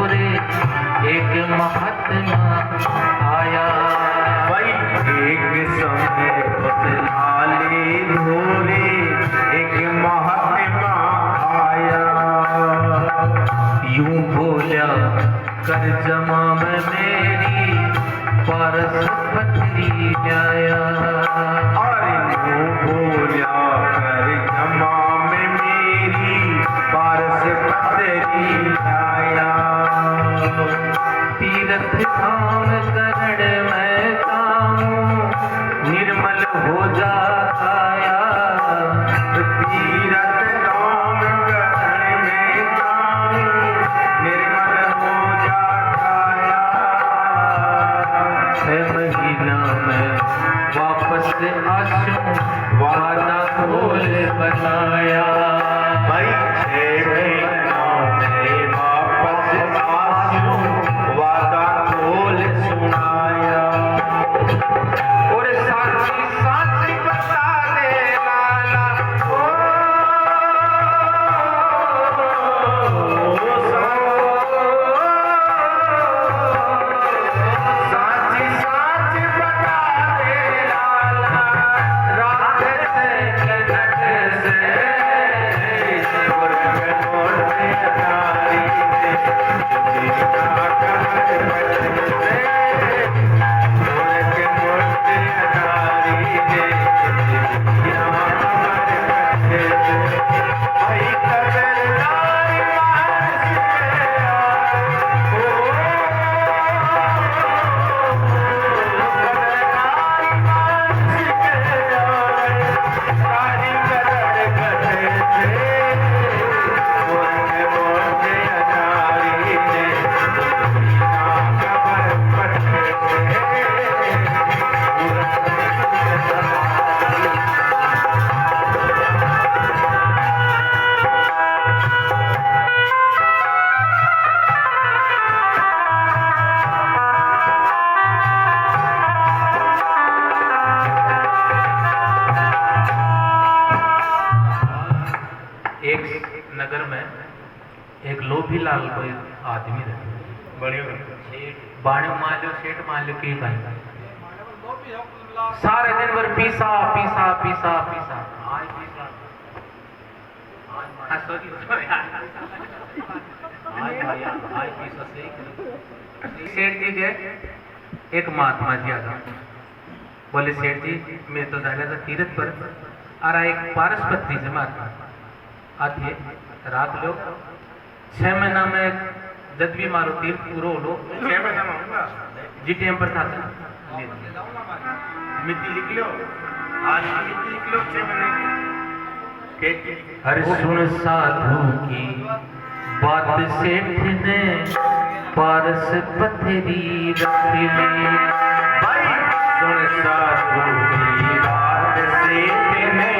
धोरे एक महात्मा आया। भाई एक समय उस लाले धोरे एक महात्मा आया। यूं बोला कर जमा में मेरी पारस पत्री आया। अरे यूं बोला कर जमा में मेरी पारस पत्री आया। तीरथ धाम करण में काऊं निर्मल हो जा काया। तीरथ धाम करण में काऊं निर्मल हो जा काया। 6 महीना में वापस आशूं वादा खोल बनाया। भाई 6 महीना से वापस आशूं वादा खोल सुनाया। और साची साची बता दे लाला ओ साची साची बता दे लाला रात से कनक से स्वर्ग मोड़ नारी से दुनिया कमर बच से। स्वर्ग मोड़ नारी से दुनिया कमर बच से। भाई कबरदार मानस गया ओ कबरदार मानस गया। सारी कदर गधे से स्वर्ग मोड़ नारी से दुनिया कमर बच से। एक नगर में एक लोभी लाल कोई आदमी रहता। बाणियों माल्यो सेठ माल्यो की कहीं सारे दिन भर पीसा पीसा पीसा पीसा आज पीसा हाँ सॉरी आज पीसा से सेठ जी गए। एक महात्मा जी आ गए। बोले सेठ जी मैं तो जाने था तीर्थ पर आ रहा एक पारस पत्री से महात्मा आती है रात लोग 6 महीना में जब भी मारो तीर्थ पूरो लो 6 महीना में होगा जी टाइम पर था मिट्टी लिख लो। आज मिट्टी लिख लो 6 महीने की। हर सुन साधु की बात सेठ ने पारस पथरी रख ली। भाई सुन साधु की बात सेठ ने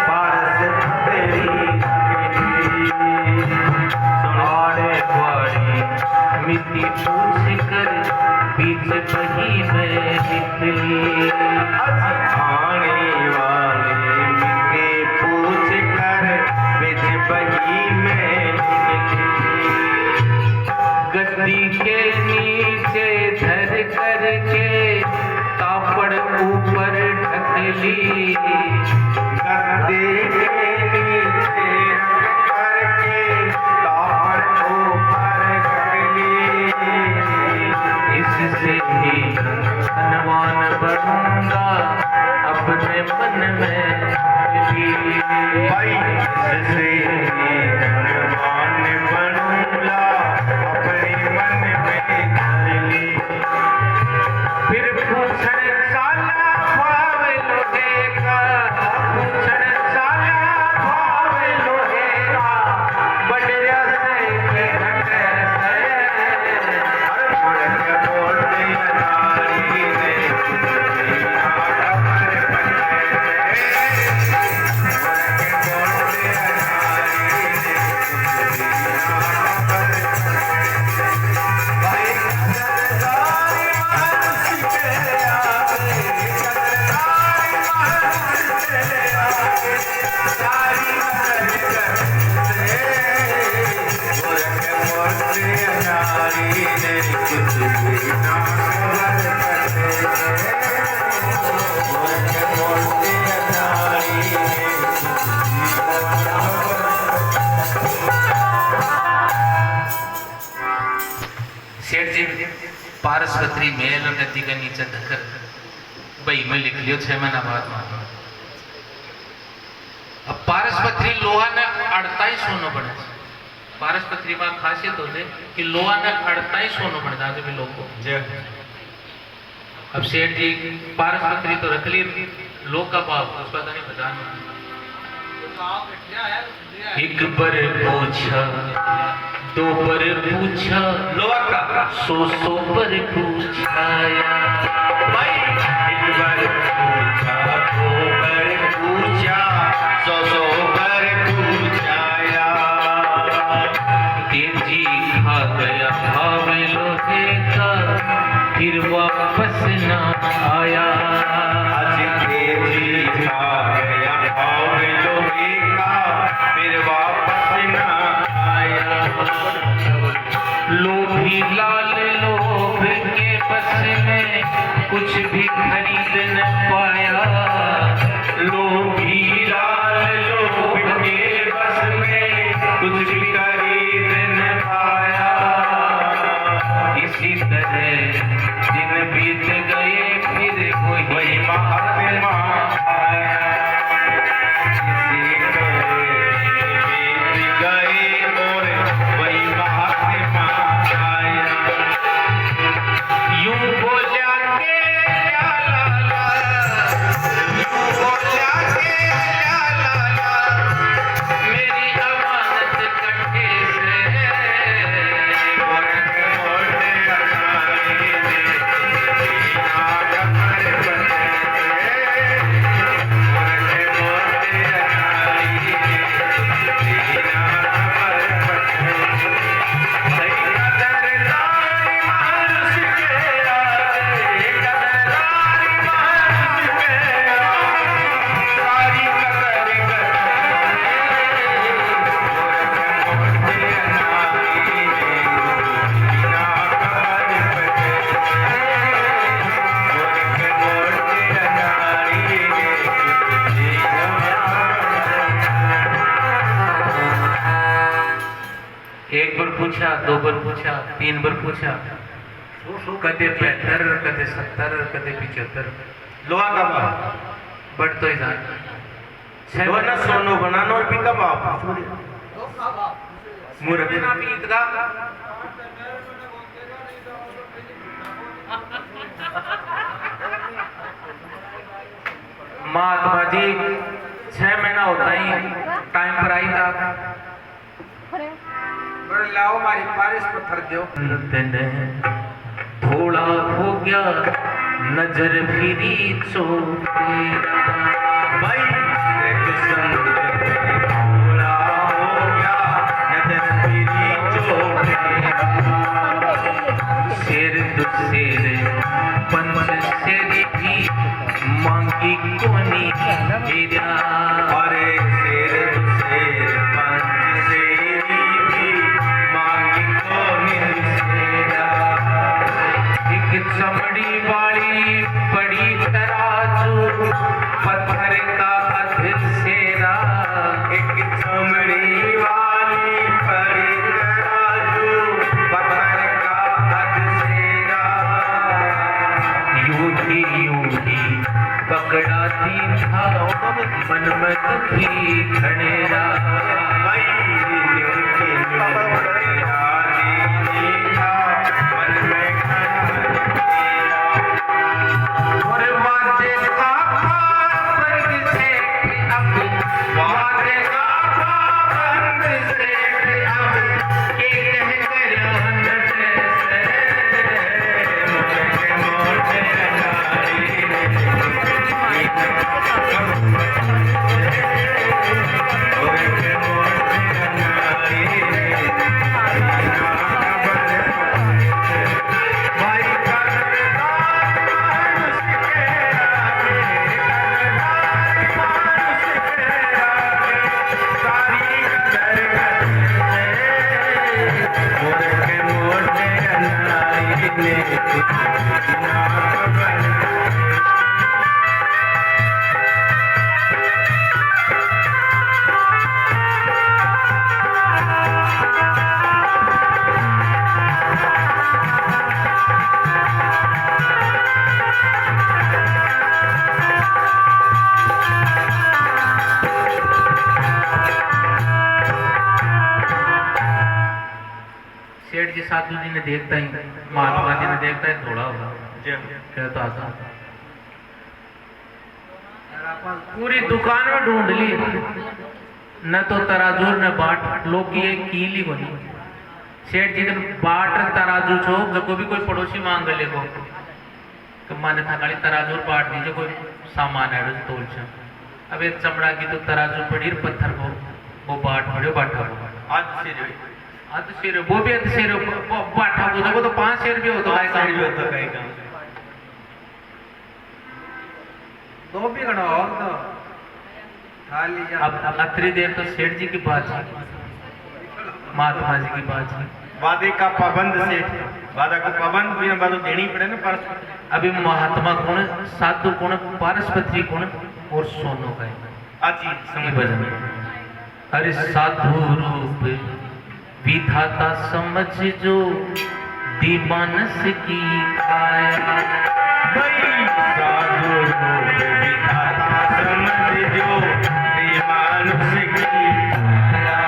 पारस पथरी रख ली। आड़े बाड़ी मिट्टी पूछ कर बीच बही में निकली। आने वाले मिट्टी पूछ कर बिच बही में निकली। गद्दी के नीचे धर कर के कापड़ ऊपर ढकली। गद्दे के नीचे रख करके कापड़ ऊपर ढकली। इससे ही धनवान बनूंगा अपने मन में मिली। भाई इससे धनवान बनूंगा अपने मन में धरली। फिर पूछण साला भाव लोहे का पूछण साला भाव लोहे का बढ़िया से के घट से। अरे मुड़क बोल दिया नारी ने दुनिया कमर बच से। मुड़क बोल दिया नारी ने नारी ने कुछ भी ना सेठ जी पारसपत्री मेल नदी के नीचे धकर बई में लिख लियो 6 महीना बाद में। अब पारसपत्री लोहा ने 48 सोनो बने। पारसपत्री में खासियत होते कि लोहा ने 48 सोनो बन जाते भी लोग को। अब सेठ जी पारसपत्री तो रख ली, लोग का भाव उस पता नहीं बताना। एक बार पूछा, दो बार पूछा, लोहा का 100 बार पूछाया। भाई एक बार पूछा, दो बार पूछा, 100 बार पूछाया। देव जी खा गया भाव लोहे का, फिर वापस ना आया। आज देव जी खा गया भाव लोहे का, फिर वापस ना आया। लोभी लाल लोभ के बस में कुछ भी खरीद न पाया। लोभी लाल लोभ के बस में कुछ भी खरीद न पाया। इसी तरह दिन बीत गए, फिर वही महात्मा आया। इसी तरह बीत गए और वही महात्मा आया। यूं बोला के ला ला ला, यूं बोला के ला ला ला, मेरी अमानत कट्टे से। एक बार पूछा, 2 बार पूछा, 3 बार पूछा, कदे 75, कदे 70, कदे 75। लोहा का भाव बढ़ तो ही जाए। दोनों सोनो बनाना और पिका भाव मूर्ख महात्मा जी 6 महीना होता ही टाइम पर आई था। लाओ मारी बारिश पत्थर दो। थोड़ा हो गया नजर फिरी चोटेरा। भाई एक संग थोड़ा हो गया नजर फिरी चोटेरा। शेर दो शेर पंच शेर भी मांगी कोनी गिरा। अरे शेर शेर पंच शेरी भी मांगी कोनी शेरा। एक चमड़ी वाली बड़ी तराजू पत्थर का अध सेरा। एक चमड़ी वाली बड़ी तराजू पत्थर का अधसेरा। यूं ही पकड़ाती था मन में दुखी खड़ेरा। भाई न्यूठी न्यूठी रानी था मन में खड़ेरा। और वादे का पाबंद से अब, वादे का पाबंद से अब, ये कहकर हंसते से। मोटे नारी ने कुछ भी ना खबर। सेठ जी साधु जी ने देखता ही, महात्मा जी ने देखता ही थोड़ा होगा कहता आता पूरी दुकान में ढूंढ ली, न तो तराजू न बाट, लोग की एक कीली बनी। सेठ जी ने बाट तराजू छो जो भी कोई पड़ोसी मांग ले को तो माने था खाली तराजू बाट दीजिए कोई सामान है तोल से। अब एक चमड़ा की तो तराजू पड़ी पत्थर को वो बाट पड़े बाटा को अध शेर वो भी अध शेर बाटा को देखो तो 5 शेर भी होता है काम दो भी गणो और तो खाली जा। अब अतरी देर तो सेठ जी की बात है, महात्मा जी की बात है। वादे का पाबंद सेठ, वादा को पाबंद भी बात देनी पड़े ना पारस। अभी महात्मा कौन, साधु कौन, पारसपत्री कौन और सोनो का है। आजी समझ भजन अरे साधु रूप विधाता समझ जो दिमानस की काया। भाई साधु रूप विधाता समझ जो दिमानुष की काया।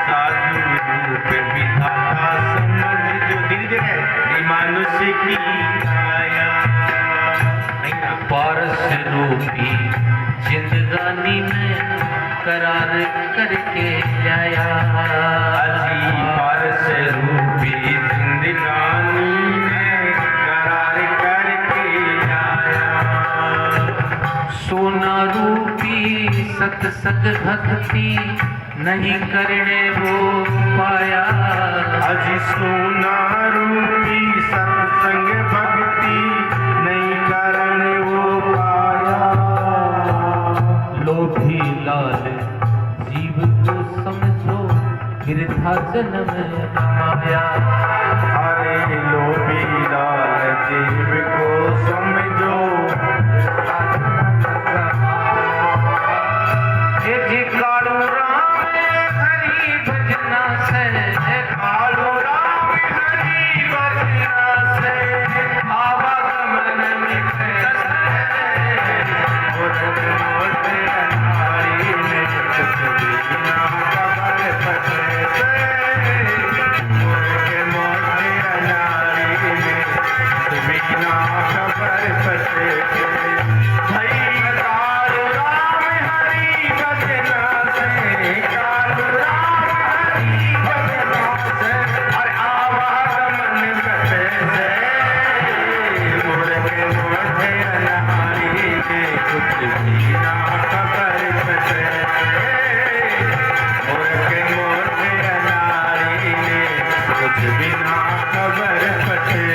साधु रूप विधाता समझ जो धीरे दिमानुष की काया। पारस रूपी जिंदगानी में करार करके आया। अजी पारस रूपी जिंदगानी में करार करके आया। सोना रूपी सत्संग भक्ति नहीं करने वो पाया। अजी सोना रूपी सत्संग भक्ति नहीं करने वो पाया। लोभी लाल जीव को समझो वृथा जन्म आया। अरे लोभी लाल जीव को समझो। जी कालू राम हरि भजना से, कालू राम हरि भजना से आवागमन मिटे मोटे अनाड़ी में कुछ भी ना खबर पटे से। मोटे अनाड़ी में कुछ भी ना खबर पटे से। भाई कालू राम हरि भजना से, कालू राम हरि भजना से और आवागमन कटे से। मोटे अनाड़ी में कुछ भी ना खबर पटे। मोटे अनाड़ी में कुछ भी ना खबर पटे।